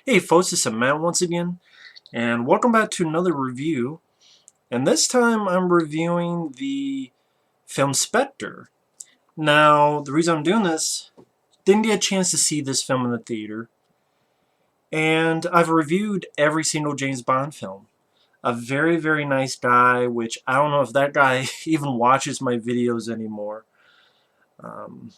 Hey folks, it's Matt once again, and welcome back to another review. And this time I'm reviewing the film Spectre. Now, the reason I'm doing this, didn't get a chance to see this film in the theater, and I've reviewed every single James Bond film. A very, very nice guy, which I don't know if that guy even watches my videos anymore. Um,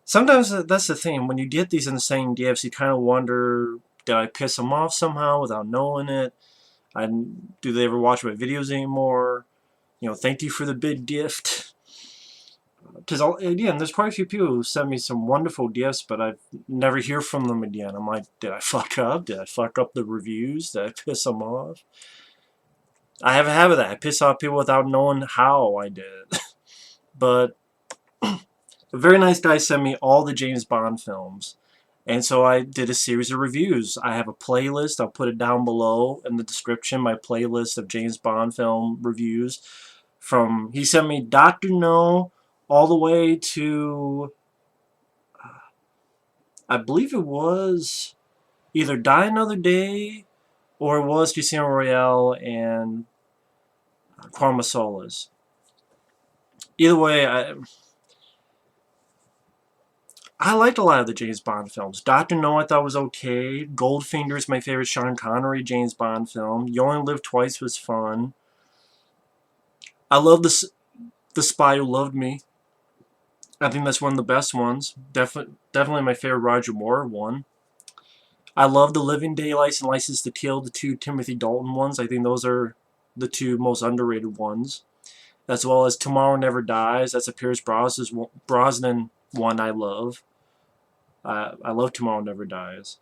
Sometimes that's the thing, when you get these insane gifts, you kind of wonder, did I piss him off somehow without knowing it? Do they ever watch my videos anymore? You know, thank you for the big gift. Because, again, there's quite a few people who send me some wonderful gifts, but I never hear from them again. I'm like, did I fuck up? Did I fuck up the reviews? Did I piss them off? I have a habit of that. I piss off people without knowing how I did it. But a very nice guy sent me all the James Bond films. And so I did a series of reviews. I have a playlist. I'll put it down below in the description, my playlist of James Bond film reviews. He sent me Dr. No all the way to, I believe it was either Die Another Day or it was Casino Royale and Quantum of Solace. Either way, I liked a lot of the James Bond films. Dr. No I thought was okay. Goldfinger is my favorite Sean Connery James Bond film. You Only Live Twice was fun. I love The Spy Who Loved Me. I think that's one of the best ones. Definitely my favorite Roger Moore one. I love The Living Daylights and License to Kill, the two Timothy Dalton ones. I think those are the two most underrated ones. As well as Tomorrow Never Dies. That's a Pierce Brosnan one I love. I love Tomorrow Never Dies.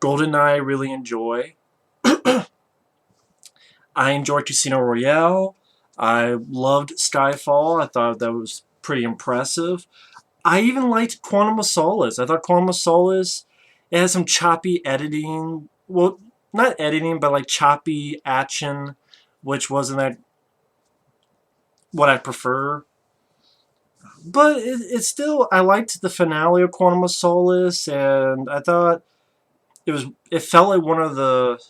GoldenEye I really enjoy. I enjoyed Casino Royale. I loved Skyfall. I thought that was pretty impressive. I even liked Quantum of Solace. I thought Quantum of Solace, it has some choppy editing. Well, not editing, but like choppy action, which wasn't that what I prefer. But it's still, I liked the finale of Quantum of Solace, and I thought it felt like one of the,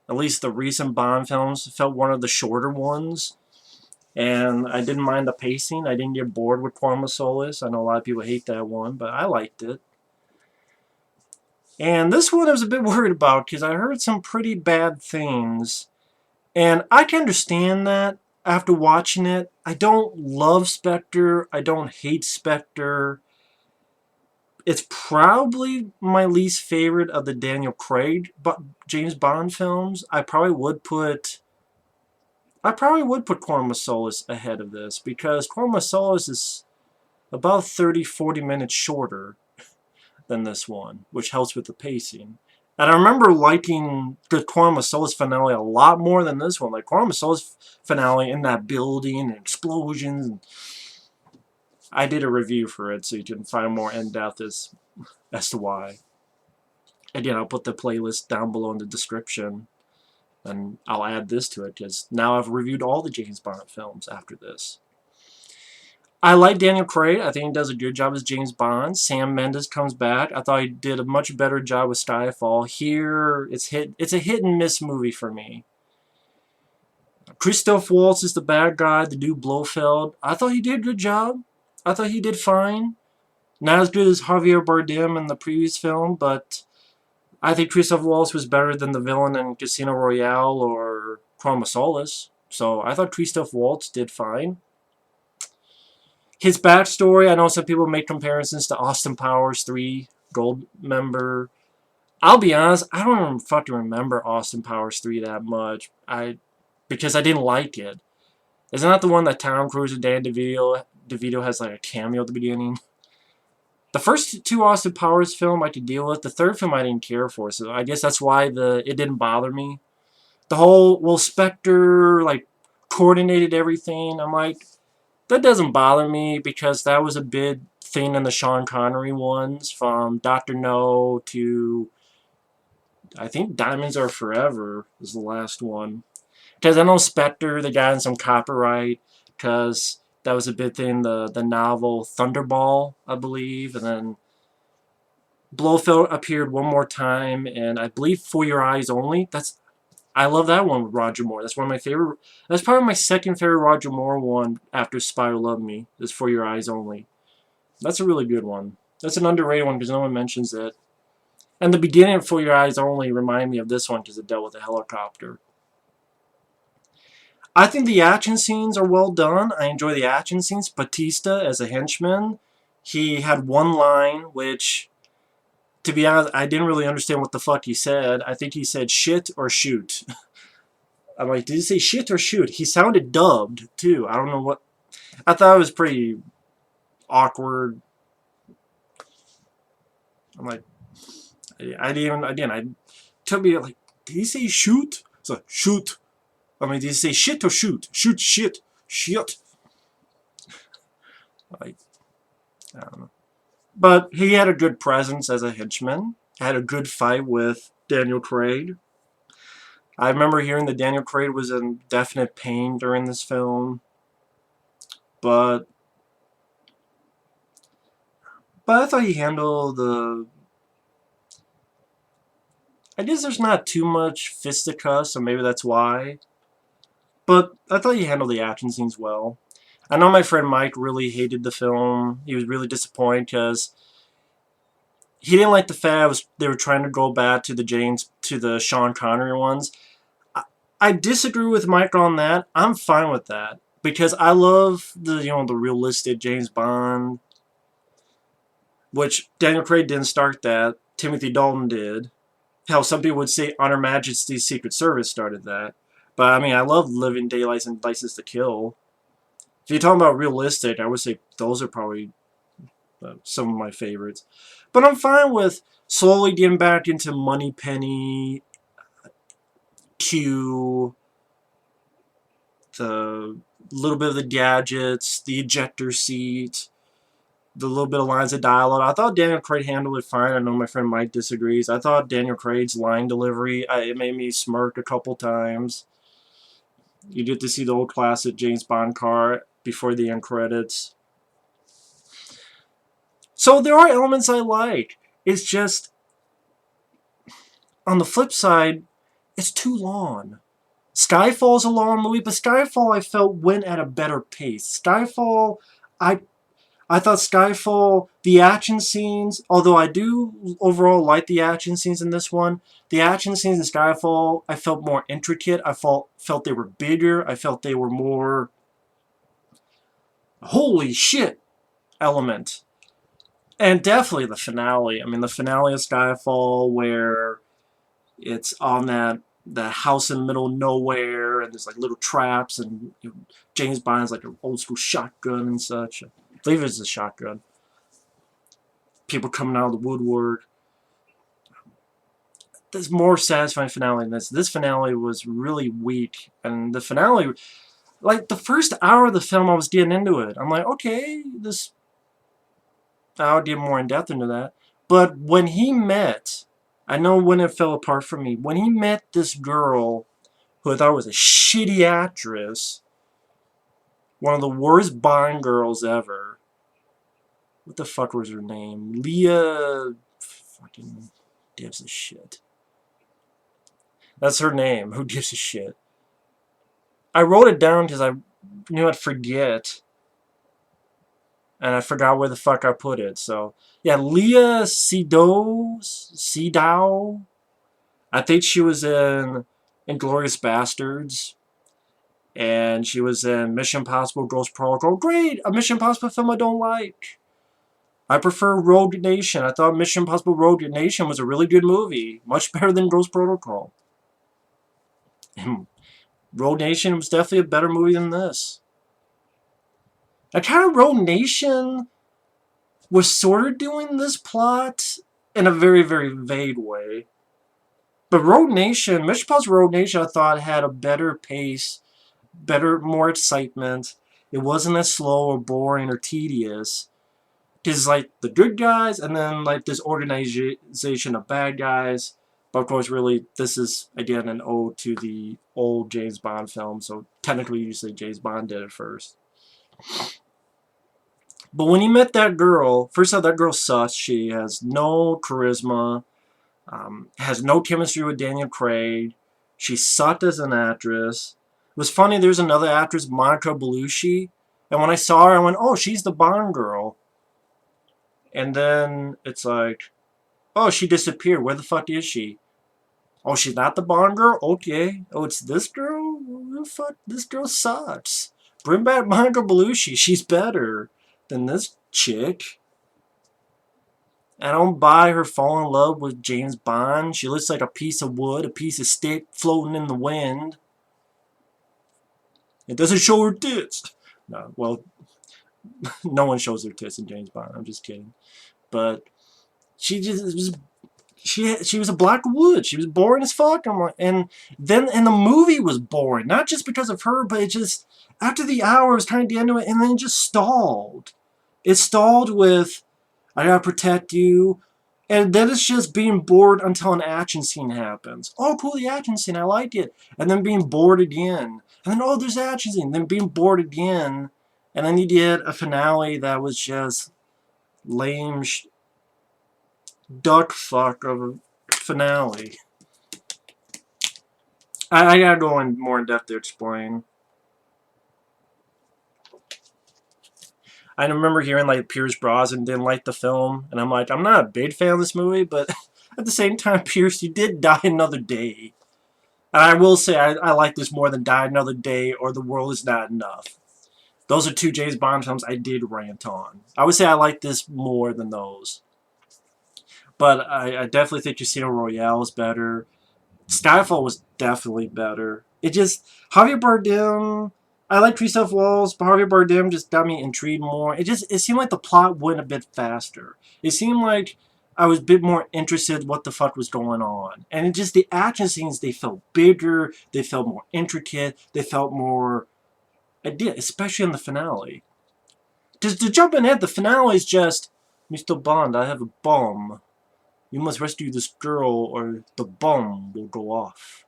at least the recent Bond films, it felt one of the shorter ones. And I didn't mind the pacing. I didn't get bored with Quantum of Solace. I know a lot of people hate that one, but I liked it. And this one I was a bit worried about because I heard some pretty bad things. And I can understand that after watching it. I don't love Spectre. I don't hate Spectre. It's probably my least favorite of the Daniel Craig James Bond films. I probably would put Quantum of Solace ahead of this because Quantum of Solace is about 30-40 minutes shorter than this one, which helps with the pacing. And I remember liking the Quantum of Solace finale a lot more than this one. Like Quantum of Solace finale in that building and explosions. And I did a review for it, so you can find more in-depth as to why. Again, I'll put the playlist down below in the description. And I'll add this to it because now I've reviewed all the James Bond films after this. I like Daniel Craig. I think he does a good job as James Bond. Sam Mendes comes back. I thought he did a much better job with Skyfall. Here, it's a hit and miss movie for me. Christoph Waltz is the bad guy, the dude Blofeld. I thought he did a good job. I thought he did fine. Not as good as Javier Bardem in the previous film, but I think Christoph Waltz was better than the villain in Casino Royale or Quantum of Solace. So I thought Christoph Waltz did fine. His backstory, I know some people make comparisons to Austin Powers 3 Gold member. I'll be honest, I don't even fucking remember Austin Powers 3 that much. Because I didn't like it. Isn't that the one that Tom Cruise and Dan DeVito has like a cameo at the beginning? The first two Austin Powers film I could deal with. The third film I didn't care for, so I guess that's why it didn't bother me. The whole, well, Spectre, like, coordinated everything. I'm like, that doesn't bother me because that was a big thing in the Sean Connery ones, from Dr. No to, I think Diamonds Are Forever is the last one. Because I know Spectre, they got in some copyright, because that was a big thing, the novel Thunderball, I believe, and then Blofeld appeared one more time, and I believe For Your Eyes Only. I love that one with Roger Moore. That's one of my favorite. That's probably my second favorite Roger Moore one after Spy Who Loved Me. Is For Your Eyes Only. That's a really good one. That's an underrated one because no one mentions it. And the beginning of For Your Eyes Only reminded me of this one because it dealt with a helicopter. I think the action scenes are well done. I enjoy the action scenes. Batista as a henchman, he had one line which, to be honest, I didn't really understand what the fuck he said. I think he said shit or shoot. I'm like, did he say shit or shoot? He sounded dubbed, too. I don't know what... I thought it was pretty awkward. I'm like... I didn't even... Again, I took me like, did he say shoot? It's like, shoot. I mean, did he say shit or shoot? Shoot, shit. Shit. Like, I don't know. But he had a good presence as a henchman. Had a good fight with Daniel Craig. I remember hearing that Daniel Craig was in definite pain during this film. But I thought he handled the... I guess there's not too much fisticuffs, so maybe that's why. But I thought he handled the action scenes well. I know my friend Mike really hated the film. He was really disappointed because he didn't like the fact they were trying to go back to the Sean Connery ones. I disagree with Mike on that. I'm fine with that because I love the realistic James Bond, which Daniel Craig didn't start that. Timothy Dalton did. Hell, some people would say On Her Majesty's Secret Service started that. But I mean, I love Living Daylights and License to Kill. If you're talking about realistic, I would say those are probably some of my favorites. But I'm fine with slowly getting back into Moneypenny, Q, the little bit of the gadgets, the ejector seat, the little bit of lines of dialogue. I thought Daniel Craig handled it fine. I know my friend Mike disagrees. I thought Daniel Craig's line delivery, it made me smirk a couple times. You get to see the old classic James Bond car before the end credits. So there are elements I like. It's just, on the flip side, it's too long. Skyfall's a long movie, but Skyfall I felt went at a better pace. Skyfall, I thought Skyfall, the action scenes, although I do overall like the action scenes in this one, the action scenes in Skyfall I felt more intricate. I felt they were bigger. I felt they were more holy shit element. And definitely the finale. I mean, the finale of Skyfall where it's on that house in the middle of nowhere and there's like little traps and James Bond's like an old school shotgun and such. I believe it's a shotgun. People coming out of the woodwork. There's more satisfying finale than this. This finale was really weak. And the finale, like the first hour of the film, I was getting into it. I'm like, okay, I'll get more in depth into that. But when he met, I know when it fell apart for me, when he met this girl who I thought was a shitty actress, one of the worst Bond girls ever. What the fuck was her name? Leah... fucking gives a shit. That's her name. Who gives a shit? I wrote it down because I knew I'd forget. And I forgot where the fuck I put it. So, yeah, Leah Seydoux. I think she was in Inglourious Bastards. And she was in Mission Impossible Ghost Protocol. Great! A Mission Impossible film I don't like. I prefer Rogue Nation. I thought Mission Impossible Rogue Nation was a really good movie. Much better than Ghost Protocol. Rogue Nation was definitely a better movie than this. I kind of Rogue Nation was sort of doing this plot in a very, very vague way. But Rogue Nation, Mission Impossible Rogue Nation, I thought had a better pace, more excitement. It wasn't as slow or boring or tedious. Because, like, the good guys, and then, like, this organization of bad guys. But, of course, really, this is, again, an ode to the old James Bond film. So, technically, you say James Bond did it first. But when he met that girl, first off, that girl sucks. She has no charisma, has no chemistry with Daniel Craig. She sucked as an actress. It was funny, there's another actress, Monica Bellucci, and when I saw her, I went, oh, she's the Bond girl. And then it's like, oh, she disappeared. Where the fuck is she? Oh, she's not the Bond girl? Okay. Oh, it's this girl? What the fuck? This girl sucks. Bring back Monica Bellucci. She's better than this chick. I don't buy her falling in love with James Bond. She looks like a piece of wood, a piece of stick floating in the wind. It doesn't show her tits. No, well, no one shows their tits in James Bond. I'm just kidding. But she just was, she was a block of wood. She was boring as fuck. And the movie was boring, not just because of her, but it just after the hour it was trying to get into it, and then it just stalled. It stalled with, I gotta protect you. And then it's just being bored until an action scene happens. Oh, cool, the action scene, I like it. And then being bored again. And then, oh, there's action scene. Then being bored again. And then you get a finale that was just lame duck fuck of a finale. I gotta go in more in depth to explain. I remember hearing like Pierce Brosnan didn't like the film, and I'm like, I'm not a big fan of this movie, but at the same time, Pierce, you did Die Another Day. And I will say I like this more than Die Another Day or The World Is Not Enough. Those are two James Bond films I did rant on. I would say I like this more than those. But I definitely think Casino Royale is better. Skyfall was definitely better. It just, Javier Bardem, I like Christoph Waltz, but Javier Bardem just got me intrigued more. It seemed like the plot went a bit faster. It seemed like I was a bit more interested in what the fuck was going on. And it just, the action scenes, they felt bigger, they felt more intricate, they felt more, especially in the finale. Just to jump in ahead, the finale is just, Mr. Bond, I have a bomb. You must rescue this girl or the bomb will go off.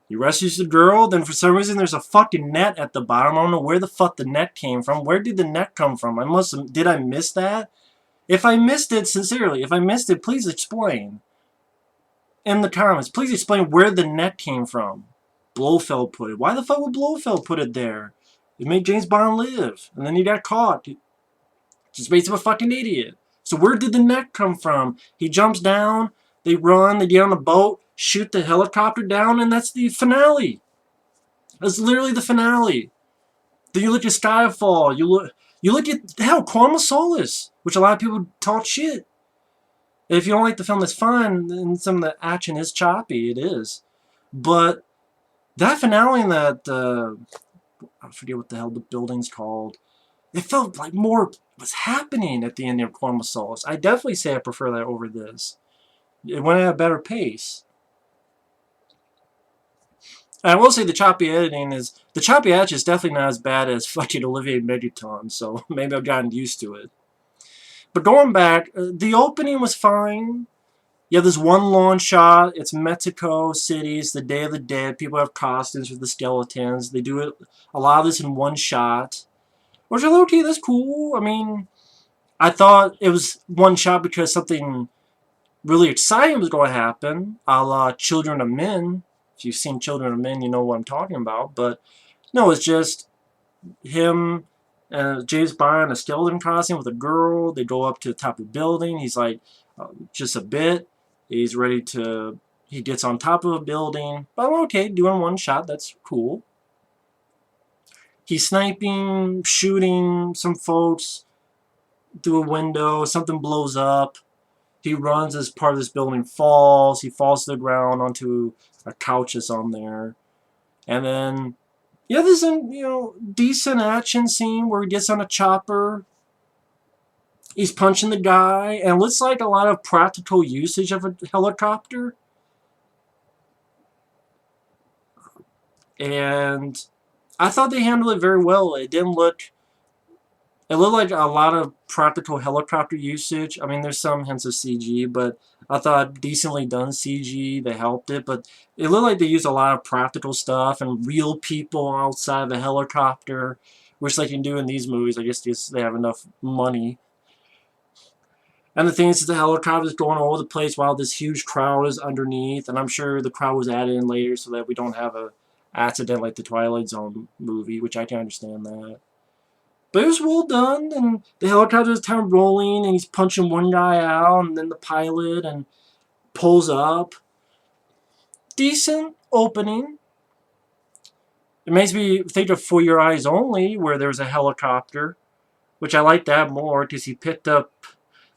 He rescues the girl, then for some reason there's a fucking net at the bottom. I don't know where the fuck the net came from. Where did the net come from? Did I miss that? If I missed it, sincerely, if I missed it, please explain. In the comments, please explain where the net came from. Blofeld put it. Why the fuck would Blofeld put it there? It made James Bond live, and then he got caught. It just makes him a fucking idiot. So where did the net come from? He jumps down, they run, they get on a boat, shoot the helicopter down, and that's the finale. That's literally the finale. Then you look at Skyfall, you look at, hell, Quantum of Solace, which a lot of people talk shit. If you don't like the film, that's fine, and some of the action is choppy, it is. But that finale in that, I forget what the hell the building's called, it felt like more was happening at the end of Quantum of Solace. I definitely say I prefer that over this. It went at a better pace. And I will say the choppy action is definitely not as bad as fucking Olivier Megaton, so maybe I've gotten used to it. But going back, the opening was fine. You have this one long shot. It's Mexico City. It's the Day of the Dead. People have costumes for the skeletons. They do it, a lot of this in one shot. Which is okay, that's cool. I mean, I thought it was one shot because something really exciting was going to happen, a la Children of Men. If you've seen Children of Men, you know what I'm talking about. But no, it's just him and James Bond in a skeleton costume with a girl. They go up to the top of the building. He's like, just a bit. He's ready to, he gets on top of a building. But okay, doing one shot, that's cool. He's sniping, shooting some folks through a window. Something blows up. He runs as part of this building falls. He falls to the ground onto a couch that's on there. And then, yeah, there's a decent action scene where he gets on a chopper. He's punching the guy. And it looks like a lot of practical usage of a helicopter. And I thought they handled it very well. It looked like a lot of practical helicopter usage. I mean, there's some hints of CG, but I thought decently done CG. They helped it, but it looked like they used a lot of practical stuff and real people outside the helicopter, which they can do in these movies. I guess they have enough money. And the thing is, the helicopter is going all over the place while this huge crowd is underneath. And I'm sure the crowd was added in later so that we don't have a accident like the Twilight Zone movie, which I can understand that. But it was well done, and the helicopter is kind of rolling, and he's punching one guy out, and then the pilot, and pulls up. Decent opening. It makes me think of For Your Eyes Only, where there's a helicopter, which I like that more, because he picked up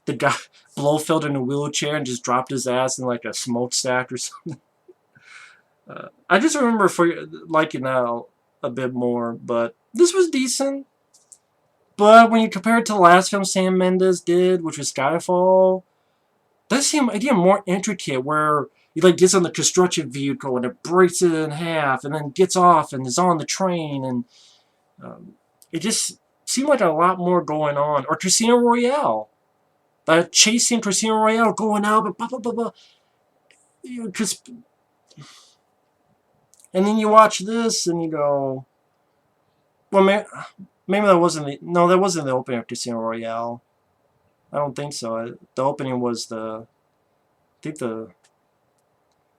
the guy, Blofeld, in a wheelchair and just dropped his ass in like a smokestack or something. I just remember liking that a bit more, but this was decent. But when you compare it to the last film Sam Mendes did, which was Skyfall, that seemed again more intricate, where he like gets on the construction vehicle and it breaks it in half, and then gets off and is on the train, and it just seemed like a lot more going on. Or Casino Royale, that chasing Casino Royale, going out, and blah blah blah blah. And then you watch this and you go, well, maybe that wasn't the... No, that wasn't the opening of Casino Royale. I don't think so. The opening was the... I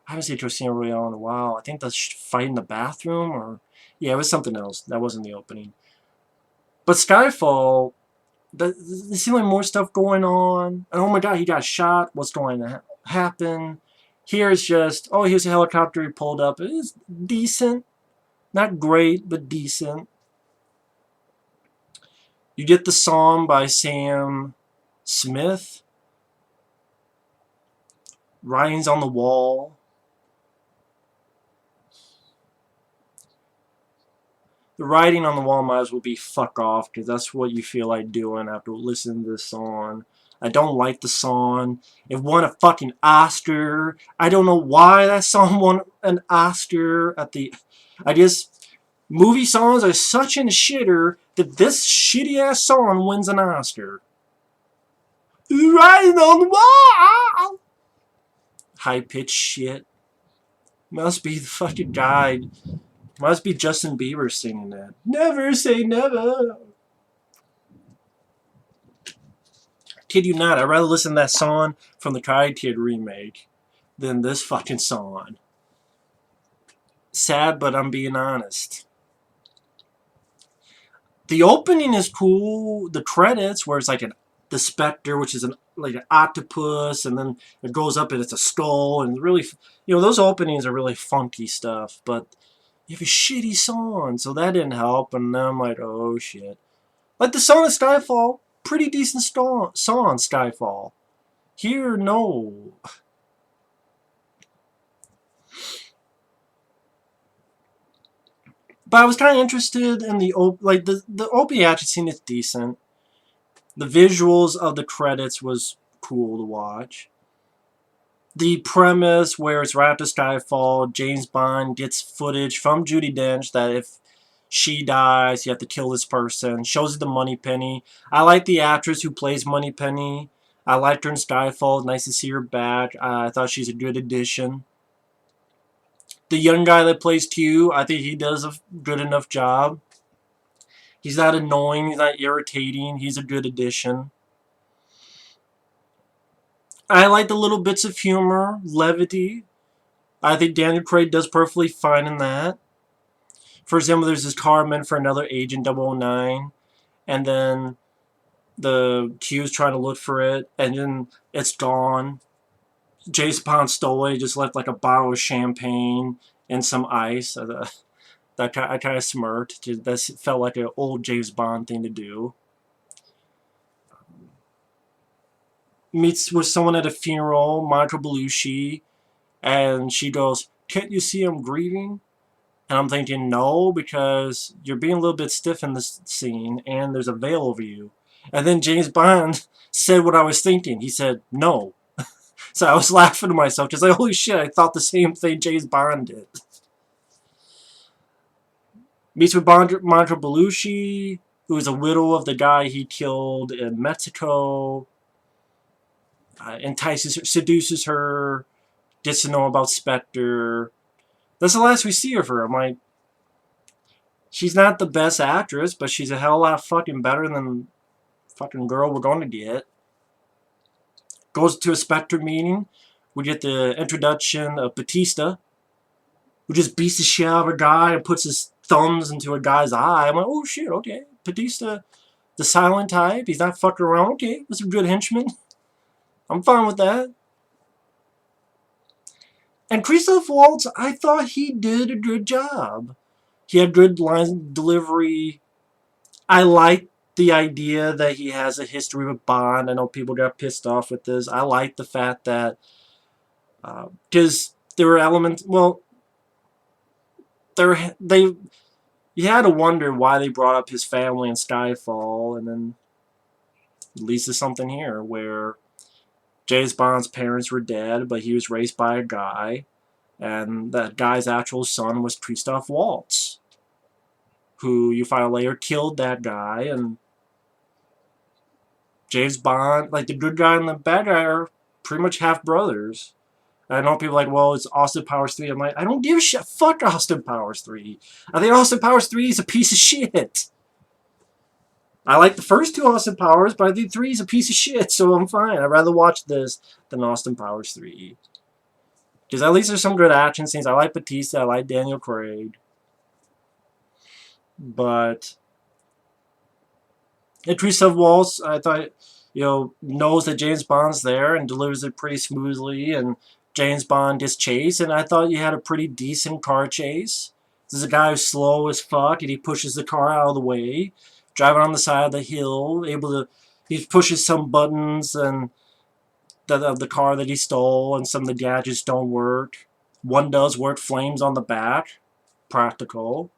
haven't seen Casino Royale in a while. I think the fight in the bathroom, or... Yeah, it was something else. That wasn't the opening. But Skyfall, there seemed like more stuff going on. And oh my god, he got shot. What's going to happen? Here it's just, oh, here's a helicopter he pulled up. It is decent. Not great, but decent. You get the song by Sam Smith, Writings on the Wall. The writing on the wall might as well be fuck off, because that's what you feel like doing after listening to this song. I don't like the song. It won a fucking Oscar. I don't know why that song won an Oscar at the... I guess movie songs are such a shitter that this shitty ass song wins an Oscar. Riding on the wall! High pitched shit. Must be the fucking guy. Must be Justin Bieber singing that. Never say never. Kid you not, I'd rather listen to that song from the Karate Kid remake than this fucking song. Sad, but I'm being honest. The opening is cool. The credits, where it's like the Spectre, which is like an octopus, and then it goes up and it's a skull, and really, those openings are really funky stuff. But you have a shitty song, so that didn't help. And now I'm like, oh shit. Like the song of Skyfall. Pretty decent song, Skyfall. Here, no. But I was kind of interested in the opening action scene is decent. The visuals of the credits was cool to watch. The premise where it's right after Skyfall, James Bond gets footage from Judi Dench that if she dies, you have to kill this person. Shows the Moneypenny. I like the actress who plays Moneypenny. I liked her in Skyfall. Nice to see her back. I thought she's a good addition. The young guy that plays Q, I think he does a good enough job. He's not annoying. He's not irritating. He's a good addition. I like the little bits of humor, levity. I think Daniel Craig does perfectly fine in that. For example, there's this car meant for another Agent 009, and then the Q's trying to look for it, and then it's gone. James Bond stole it. He just left like a bottle of champagne and some ice. I kind of smirked. That felt like an old James Bond thing to do. Meets with someone at a funeral, Monica Bellucci, and she goes, "Can't you see I'm grieving?" And I'm thinking, no, because you're being a little bit stiff in this scene, and there's a veil over you. And then James Bond said what I was thinking. He said, no. So I was laughing to myself, because like, holy shit, I thought the same thing James Bond did. Meets with Monica Bellucci, who is a widow of the guy he killed in Mexico. Entices her, seduces her, gets to know about Spectre. That's the last we see of her. I'm like, She's not the best actress, but she's a hell of a lot fucking better than fucking girl we're going to get. Goes to a Spectre meeting. We get the introduction of Batista, who just beats the shit out of a guy and puts his thumbs into a guy's eye. I'm like, oh shit, okay. Batista, the silent type. He's not fucking around. Okay, that's a good henchman. I'm fine with that. And Christoph Waltz, I thought he did a good job. He had good line delivery. I like the idea that he has a history with Bond. I know people got pissed off with this. I like the fact that because there were elements. Well, you had to wonder why they brought up his family in Skyfall, and then at least there's something here where James Bond's parents were dead, but he was raised by a guy, and that guy's actual son was Christoph Waltz, who you find out later killed that guy, and James Bond, like the good guy and the bad guy, are pretty much half brothers. I know people are like, well, it's Austin Powers 3. I'm like, I don't give a shit. Fuck Austin Powers 3. I think Austin Powers 3 is a piece of shit. I like the first two Austin Powers, but I think 3 is a piece of shit, so I'm fine. I'd rather watch this than Austin Powers 3. Because at least there's some good action scenes. I like Batista. I like Daniel Craig. But Christoph Waltz, I thought, knows that James Bond's there and delivers it pretty smoothly, and James Bond gets chased, and I thought you had a pretty decent car chase. This is a guy who's slow as fuck, and he pushes the car out of the way, driving on the side of the hill, he pushes some buttons and of the car that he stole, and some of the gadgets don't work. One does work, flames on the back, practical.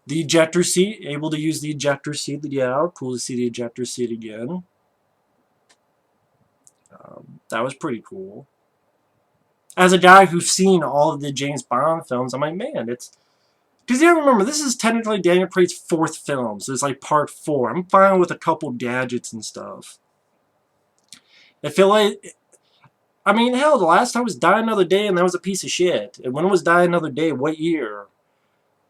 The ejector seat, able to use the ejector seat. Yeah, cool to see the ejector seat again. That was pretty cool. As a guy who's seen all of the James Bond films, I'm like, man, it's... Because you gotta remember, this is technically Daniel Craig's 4th film, so it's like part 4. I'm fine with a couple gadgets and stuff. I feel like... I mean, hell, the last time was Die Another Day, and that was a piece of shit. And when it was Die Another Day, what year?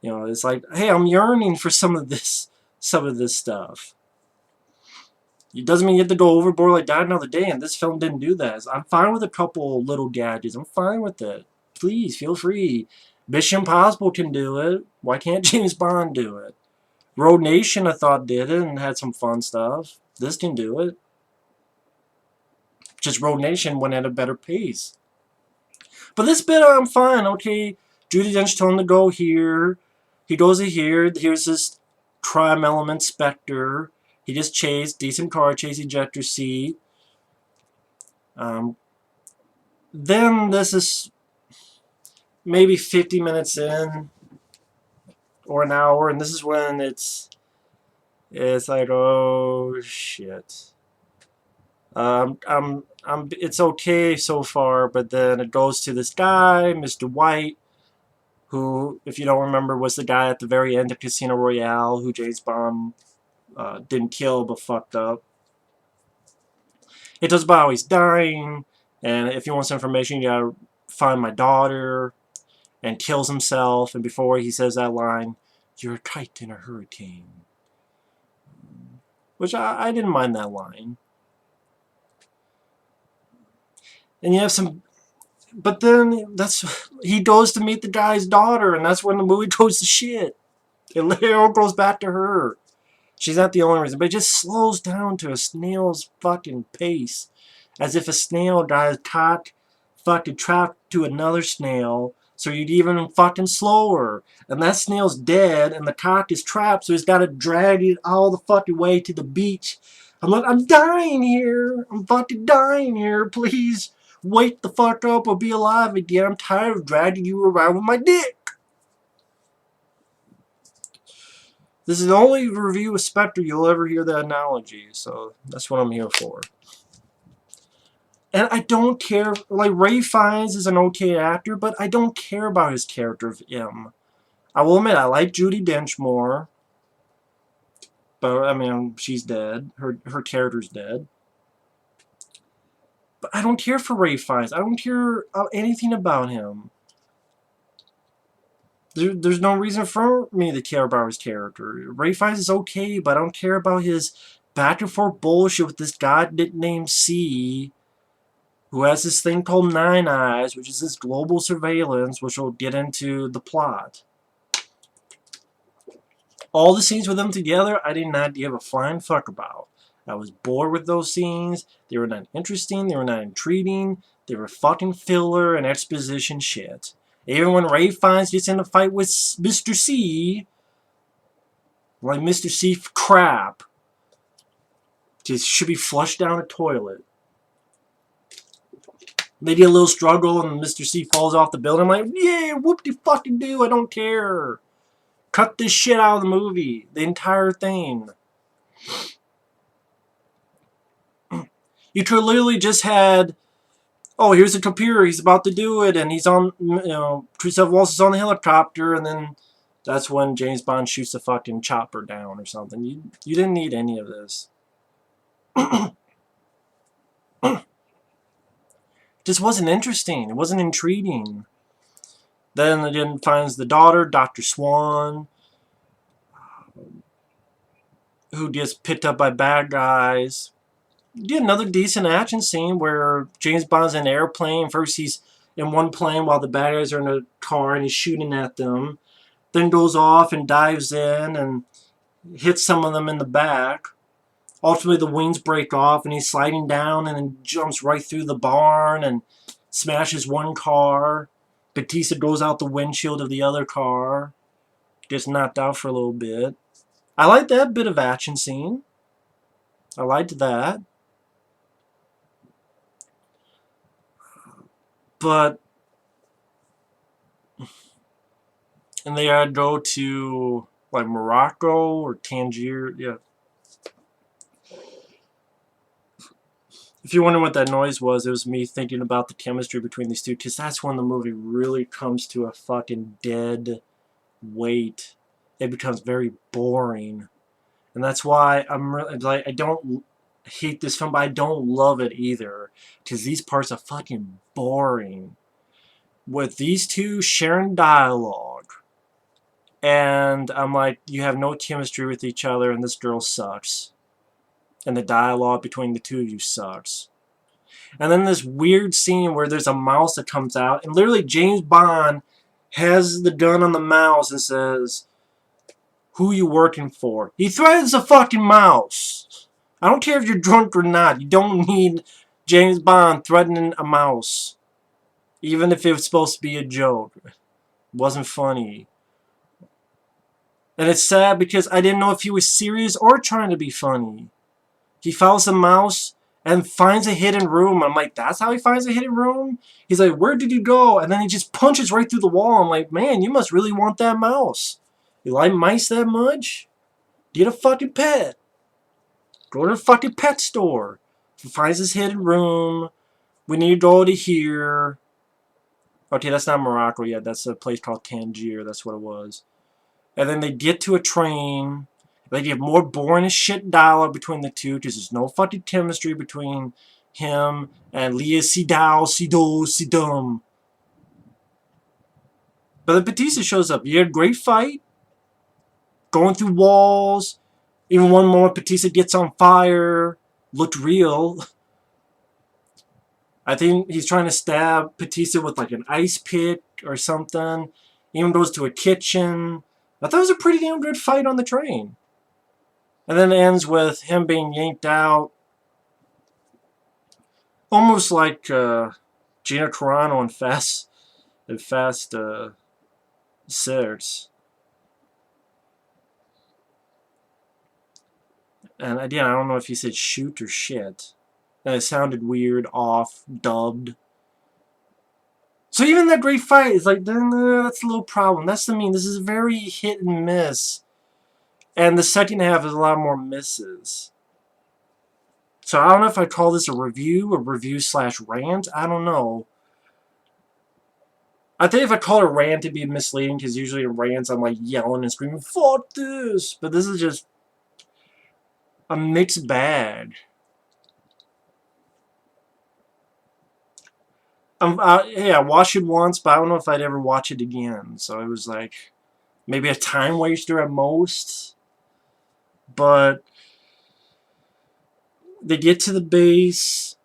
It's like, hey, I'm yearning for some of this stuff. It doesn't mean you have to go overboard like Die Another Day, and this film didn't do that. I'm fine with a couple little gadgets. I'm fine with it. Please, feel free. Mission Impossible can do it. Why can't James Bond do it? Road Nation, I thought, did it and had some fun stuff. This can do it. Just Road Nation went at a better pace. But this bit, I'm fine. Okay, Judi Dench told him to go here. He goes to here. Here's this crime element, Spectre. He just chased, decent car chase, ejector seat. Then this is maybe 50 minutes in, or an hour, and this is when it's like, oh shit. It's okay so far, but then it goes to this guy, Mr. White, who, if you don't remember, was the guy at the very end of Casino Royale who James Bond didn't kill but fucked up. It does about how he's dying, and if he wants information, you gotta find my daughter, and kills himself, and before he says that line, you're a kite in a hurricane. Which I didn't mind that line. And you have some... But then he goes to meet the guy's daughter, and that's when the movie goes to shit. It all goes back to her. She's not the only reason, but it just slows down to a snail's fucking pace. As if a snail got caught fucking trapped to another snail, so you'd even fucking slower. And that snail's dead, and the cock is trapped, so he's got to drag it all the fucking way to the beach. I'm like, I'm dying here. I'm fucking dying here. Please wake the fuck up or be alive again. I'm tired of dragging you around with my dick. This is the only review of Spectre you'll ever hear that analogy, so that's what I'm here for. And I don't care, like, Ralph Fiennes is an okay actor, but I don't care about his character of M. I will admit, I like Judi Dench more. But, I mean, she's dead. Her character's dead. But I don't care for Ralph Fiennes. I don't care anything about him. There's no reason for me to care about his character. Ray Fiennes is okay, but I don't care about his back and forth bullshit with this guy nicknamed C, who has this thing called Nine Eyes, which is this global surveillance, which we'll get into the plot. All the scenes with them together, I did not give a flying fuck about. I was bored with those scenes. They were not interesting. They were not intriguing. They were fucking filler and exposition shit. Even when Ray Fiennes gets in a fight with Mr. C, like Mr. C crap, just should be flushed down a toilet. They get a little struggle and Mr. C falls off the building. I'm like, yeah, whoop-de-fucking-do, I don't care. Cut this shit out of the movie. The entire thing. You could literally just had, oh, here's the computer, he's about to do it, and he's on, Christoph Waltz is on the helicopter, and then that's when James Bond shoots the fucking chopper down or something. You didn't need any of this. Just wasn't interesting. It wasn't intriguing. Then again finds the daughter, Dr. Swan, who gets picked up by bad guys. Get another decent action scene where James Bond's in an airplane. First he's in one plane while the bad guys are in a car and he's shooting at them. Then goes off and dives in and hits some of them in the back. Ultimately the wings break off and he's sliding down and then jumps right through the barn and smashes one car. Batista goes out the windshield of the other car. Gets knocked out for a little bit. I liked that bit of action scene. I liked that. But, and they had to go to, like, Morocco or Tangier, yeah. If you're wondering what that noise was, it was me thinking about the chemistry between these two, because that's when the movie really comes to a fucking dead weight. It becomes very boring. And that's why I'm really, like, I don't hate this film, but I don't love it either, because these parts are fucking boring. With these two sharing dialogue, and I'm like, you have no chemistry with each other, and this girl sucks. And the dialogue between the two of you sucks. And then this weird scene where there's a mouse that comes out, and literally James Bond has the gun on the mouse and says, who you working for? He threatens a fucking mouse. I don't care if you're drunk or not. You don't need James Bond threatening a mouse. Even if it was supposed to be a joke. It wasn't funny. And it's sad because I didn't know if he was serious or trying to be funny. He follows the mouse and finds a hidden room. I'm like, that's how he finds a hidden room? He's like, where did you go? And then he just punches right through the wall. I'm like, man, you must really want that mouse. You like mice that much? Get a fucking pet. Go to the fucking pet store. He finds his hidden room. We need to go to here. Okay, that's not Morocco yet. That's a place called Tangier. That's what it was. And then they get to a train. They get more boring as shit dialogue between the two because there's no fucking chemistry between him and Leah Sidum. But the Batista shows up. You had a great fight. Going through walls. Even one moment Batista gets on fire. Looked real. I think he's trying to stab Batista with like an ice pick or something. Even goes to a kitchen. I thought it was a pretty damn good fight on the train. And then it ends with him being yanked out. Almost like Gina Carano in Fast 6. And again, I don't know if he said shoot or shit. And it sounded weird, off, dubbed. So even that great fight is like, that's a little problem. That's the mean. This is very hit and miss. And the second half is a lot more misses. So I don't know if I'd call this a review/rant. I don't know. I think if I call it a rant, it'd be misleading, because usually in rants I'm like yelling and screaming, fuck this! But this is just a mixed bag. Hey, I watched it once, but I don't know if I'd ever watch it again. So it was like maybe a time waster at most. But they get to the base.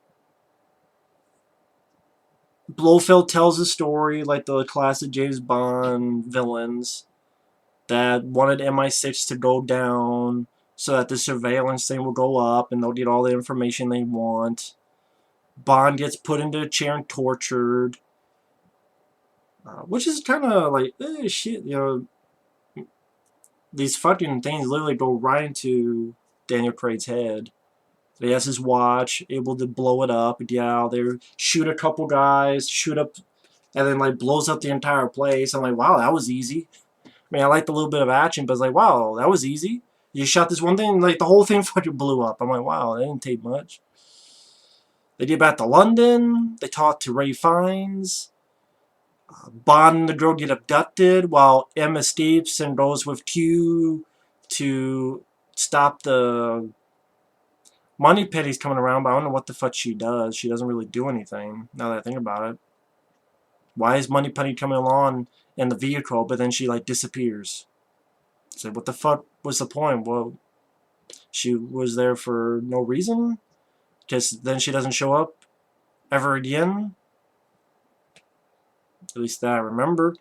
Blofeld tells a story like the classic James Bond villains that wanted MI6 to go down so that the surveillance thing will go up and they'll get all the information they want. Bond gets put into a chair and tortured, which is kind of like, shit, you know, these fucking things literally go right into Daniel Craig's head. He has his watch, able to blow it up, yeah, they shoot a couple guys, shoot up, and then like blows up the entire place. I'm like, wow, that was easy. I mean, I liked a little bit of action, but it's like, wow, that was easy. You shot this one thing, like the whole thing fucking blew up. I'm like, wow, that didn't take much. They get back to London. They talk to Ray Fiennes. Bond and the girl get abducted while M escapes and goes with Q to stop the Moneypenny's coming around, but I don't know what the fuck she does. She doesn't really do anything, now that I think about it. Why is Moneypenny coming along in the vehicle, but then she, like, disappears? So what the fuck was the point? Well, she was there for no reason? Because then she doesn't show up ever again? At least that I remember.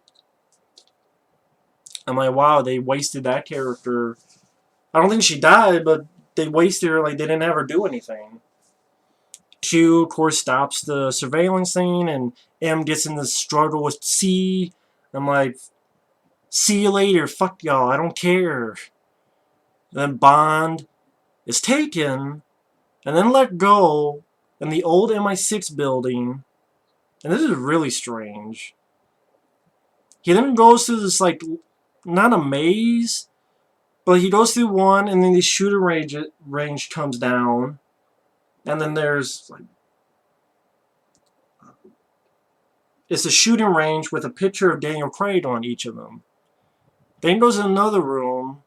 I'm like, wow, they wasted that character. I don't think she died, but they wasted her, like, they didn't have her do anything. Q, of course, stops the surveillance thing, and M gets in the struggle with C. I'm like, see you later, fuck y'all, I don't care. And then Bond is taken, and then let go in the old MI6 building. And this is really strange. He then goes through this, like, not a maze, but he goes through one, and then the shooting range comes down. And then there's, like, it's a shooting range with a picture of Daniel Craig on each of them. Then he goes in another room,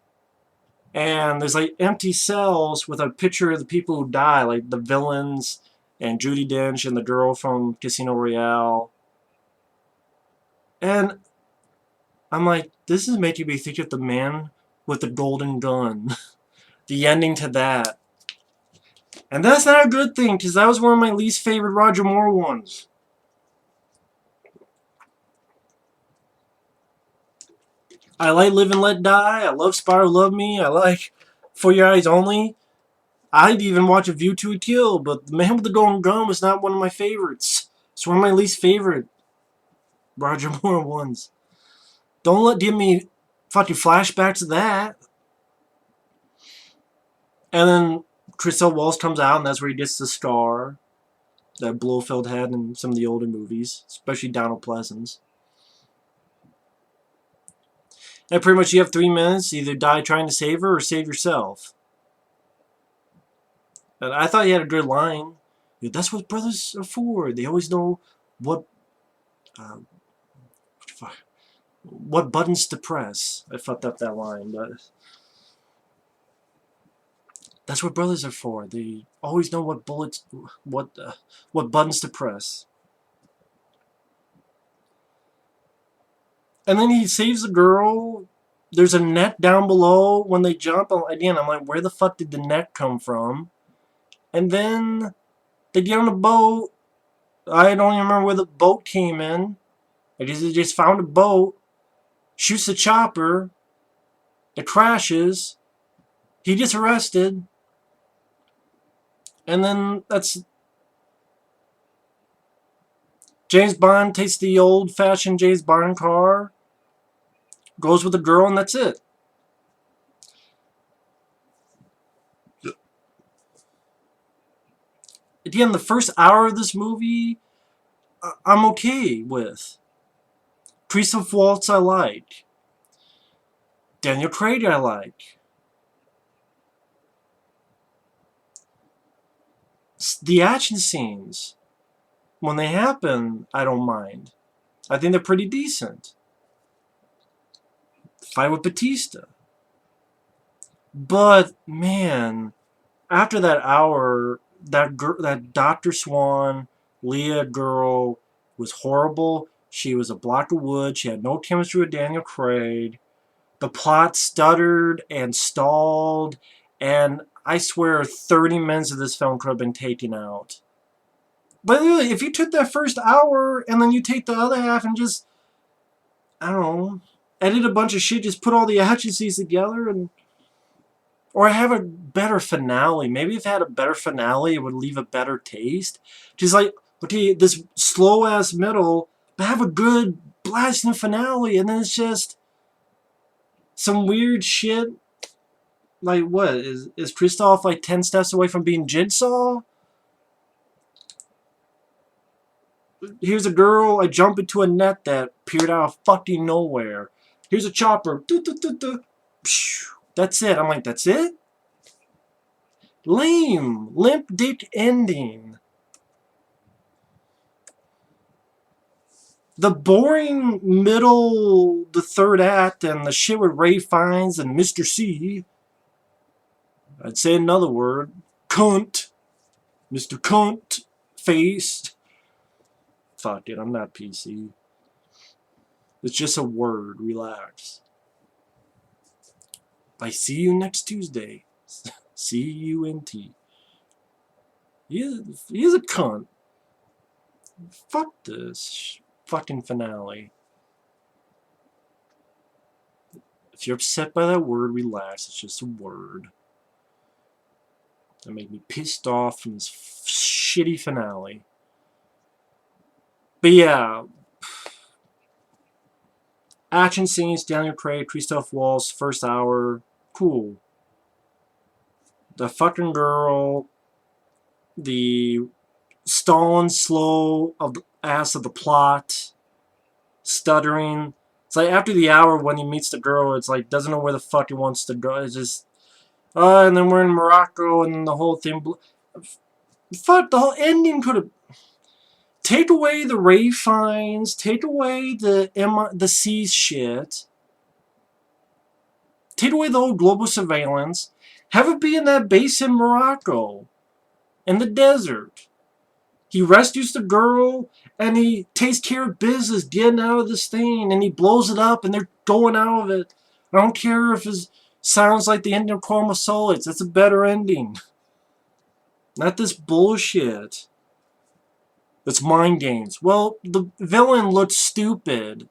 and there's, like, empty cells with a picture of the people who die, like the villains and Judi Dench and the girl from Casino Royale. And I'm like, this is making me think of The Man with the Golden Gun. The ending to that. And that's not a good thing, because that was one of my least favorite Roger Moore ones. I like Live and Let Die. I love Spy Who Loved Me. I like For Your Eyes Only. I'd even watch A View to a Kill, but The Man with the Golden Gun was not one of my favorites. It's one of my least favorite Roger Moore ones. Don't give me fucking flashbacks of that. And then Christoph Waltz comes out, and that's where he gets the scar that Blofeld had in some of the older movies, especially Donald Pleasence. And pretty much you have 3 minutes, either die trying to save her or save yourself. And I thought he had a good line. That's what brothers are for. They always know what buttons to press. I fucked up that line, but that's what brothers are for. They always know what buttons to press. And then he saves the girl. There's a net down below when they jump. Again, I'm like, where the fuck did the net come from? And then they get on a boat. I don't even remember where the boat came in. I guess they just found a boat. Shoots the chopper. It crashes. He gets arrested. And then that's... James Bond takes the old-fashioned James Bond car. Goes with the girl, and that's it. Again, the first hour of this movie, I'm okay with. Christoph Waltz I like. Daniel Craig I like. The action scenes, when they happen, I don't mind. I think they're pretty decent. Fight with Batista. But, man, after that hour, that Dr. Swan, Leah girl, was horrible. She was a block of wood. She had no chemistry with Daniel Craig. The plot stuttered and stalled, and I swear 30 minutes of this film could have been taken out. But really, if you took that first hour and then you take the other half and just, I don't know, edit a bunch of shit, just put all the action scenes together, and or have a better finale. Maybe if it had a better finale, it would leave a better taste. Just like, okay, this slow-ass middle, but have a good blasting finale, and then it's just some weird shit. Like, what? Is Christoph like 10 steps away from being Jigsaw? Here's a girl, I jump into a net that appeared out of fucking nowhere. Here's a chopper. That's it. I'm like, that's it? Lame. Limp dick ending. The boring middle, the third act, and the shit with Ray Fiennes and Mr. C. I'd say another word. Cunt. Mr. Cunt. Face. Fuck it, I'm not PC. It's just a word. Relax. I see you next Tuesday. C-U-N-T. He is a cunt. Fuck this fucking finale. If you're upset by that word, relax. It's just a word. That made me pissed off from this shitty finale. But yeah, action scenes, Daniel Craig, Christoph Waltz, first hour, cool. The fucking girl, the stalling slow of the ass of the plot, stuttering. It's like after the hour when he meets the girl, it's like doesn't know where the fuck he wants to go. It's just, and then we're in Morocco, and then the whole thing. Fuck, the whole ending could have. Take away the Ray Fiennes, take away the C shit, take away the whole global surveillance, have it be in that base in Morocco, in the desert. He rescues the girl, and he takes care of business, getting out of this thing, and he blows it up, and they're going out of it. I don't care if it sounds like the ending of Chroma Solids. That's a better ending. Not this bullshit. It's mind games. Well, the villain looks stupid.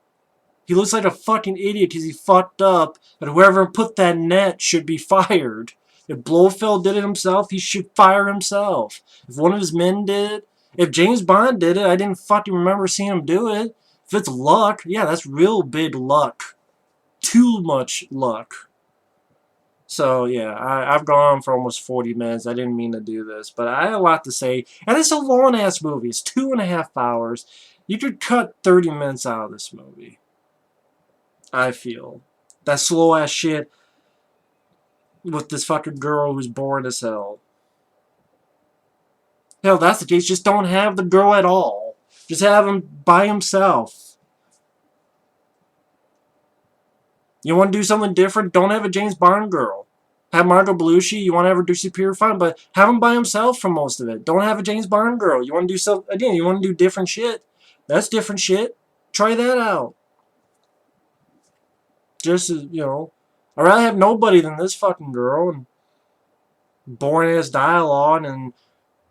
He looks like a fucking idiot because he fucked up, and whoever put that net should be fired. If Blofeld did it himself, he should fire himself. If one of his men did it, if James Bond did it, I didn't fucking remember seeing him do it. If it's luck, yeah, that's real big luck. Too much luck. So, yeah, I've gone on for almost 40 minutes. I didn't mean to do this, but I had a lot to say. And it's a long-ass movie. It's 2.5 hours. You could cut 30 minutes out of this movie. I feel. That slow-ass shit with this fucking girl who's boring as hell. Hell, that's the case. Just don't have the girl at all. Just have him by himself. You want to do something different? Don't have a James Bond girl. Have Margot Belushi. You want to have her do Superior Fun, but have him by himself for most of it. Don't have a James Bond girl. You want to do something, again, you want to do different shit. That's different shit. Try that out. Just, you know, I'd rather have nobody than this fucking girl, and boring-ass dialogue, and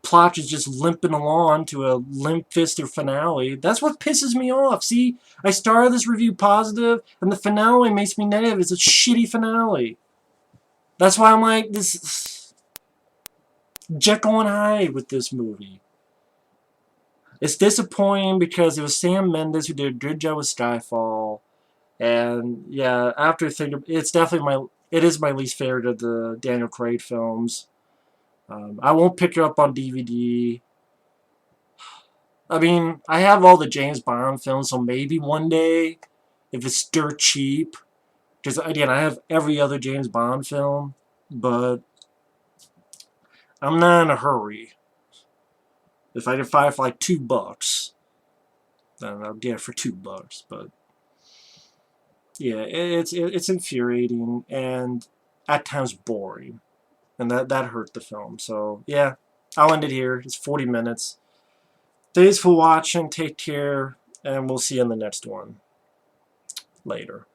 plot is just limping along to a limp-fisted finale. That's what pisses me off. See, I started this review positive, and the finale makes me negative. It's a shitty finale. That's why I'm like, this Jekyll and Hyde with this movie. It's disappointing because it was Sam Mendes who did a good job with Skyfall. And yeah, after thinking, it's definitely it is my least favorite of the Daniel Craig films. I won't pick it up on DVD. I mean, I have all the James Bond films, so maybe one day, if it's dirt cheap. Because, again, I have every other James Bond film, but I'm not in a hurry. If I can find it for like $2, then I'll get it for $2, but yeah, it's infuriating and at times boring. And that hurt the film. So, yeah, I'll end it here. It's 40 minutes. Thanks for watching. Take care, and we'll see you in the next one. Later.